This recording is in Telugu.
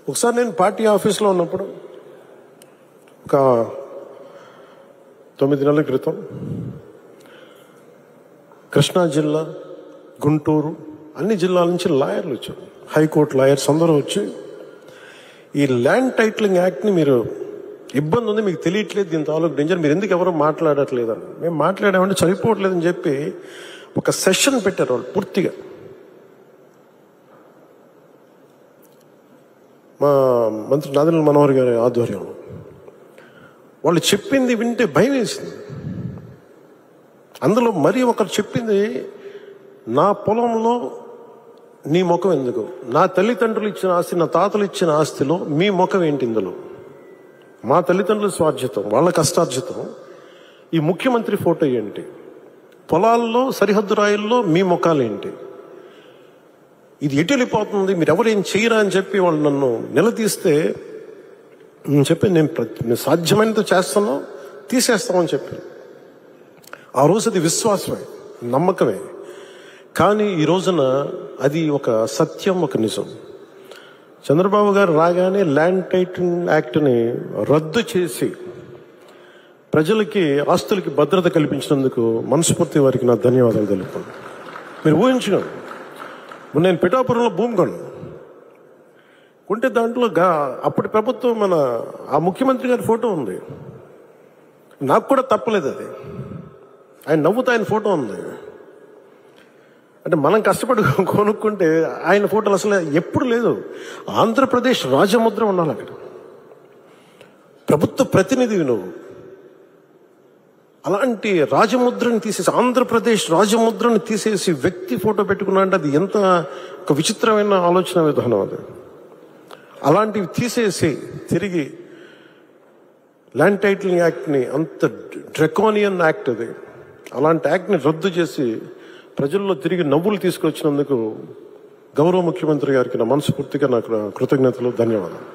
ఒకసారి నేను పార్టీ ఆఫీస్లో ఉన్నప్పుడు ఒక 9 నెలల క్రితం కృష్ణా జిల్లా, గుంటూరు అన్ని జిల్లాల నుంచి లాయర్లు వచ్చారు, హైకోర్టు లాయర్స్ అందరూ వచ్చి ఈ ల్యాండ్ టైటిలింగ్ యాక్ట్ని మీరు ఇబ్బంది ఉంది, మీకు తెలియట్లేదు, దీని తాలూకు డేంజర్, మీరు ఎందుకు ఎవరో మాట్లాడట్లేదని. మేము మాట్లాడామంటే సరిపోవట్లేదని చెప్పి ఒక సెషన్ పెట్టారు వాళ్ళు పూర్తిగా. మా మంత్రి నాదెండ్ల మనోహర్ గారి ఆధ్వర్యంలో వాళ్ళు చెప్పింది వింటే భయం వేసింది. అందులో మరీ ఒకరు చెప్పింది, నా పొలంలో నీ ముఖం ఎందుకు, నా తల్లిదండ్రులు ఇచ్చిన ఆస్తి, నా తాతలు ఇచ్చిన ఆస్తిలో మీ ముఖం ఏంటి, ఇందులో మా తల్లిదండ్రుల స్వార్జితం, వాళ్ళ కష్టార్జితం, ఈ ముఖ్యమంత్రి ఫోటో ఏంటి, పొలాల్లో సరిహద్దు రాయిల్లో మీ ముఖాలేంటి, ఇది ఎటు వెళ్ళిపోతుంది, మీరు ఎవరేం చేయరా అని చెప్పి వాళ్ళు నన్ను నిలదీస్తే నేను చెప్పి నేను సాధ్యమైనంత చేస్తాను, తీసేస్తామని చెప్పాను. ఆ రోజు అది విశ్వాసమే, నమ్మకమే. కానీ ఈ రోజున అది ఒక సత్యం, ఒక నిజం. చంద్రబాబు గారు రాగానే ల్యాండ్ టైటిలింగ్ యాక్ట్ని రద్దు చేసి ప్రజలకి, ఆస్తులకి భద్రత కల్పించినందుకు మనస్ఫూర్తి వారికి నా ధన్యవాదాలు తెలుపుతాను. మీరు ఊహించుకోండి, నేను పిఠాపురంలో భూమి కొంటే దాంట్లో అప్పటి ప్రభుత్వం మన ఆ ముఖ్యమంత్రి గారి ఫోటో ఉంది. నాకు కూడా తప్పలేదు అది, ఆయన నవ్వుతా ఆయన ఫోటో ఉంది. అంటే మనం కష్టపడి కొనుక్కుంటే ఆయన ఫోటోలు అసలు ఎప్పుడు లేదు. ఆంధ్రప్రదేశ్ రాజముద్ర ఉండాలి అక్కడ, ప్రభుత్వ ప్రతినిధివి నువ్వు. అలాంటి రాజముద్రని తీసేసి, ఆంధ్రప్రదేశ్ రాజముద్రని తీసేసి వ్యక్తి ఫోటో పెట్టుకున్నా అంటే అది ఎంత ఒక విచిత్రమైన ఆలోచన విధానం అది. అలాంటివి తీసేసి తిరిగి ల్యాండ్ టైటిలింగ్ యాక్ట్ని, అంత డ్రెకోనియన్ యాక్ట్ అది, అలాంటి యాక్ట్ని రద్దు చేసి ప్రజల్లో తిరిగి నవ్వులు తీసుకొచ్చినందుకు గౌరవ ముఖ్యమంత్రి గారికి నా మనస్ఫూర్తిగా నాకు కృతజ్ఞతలు, ధన్యవాదాలు.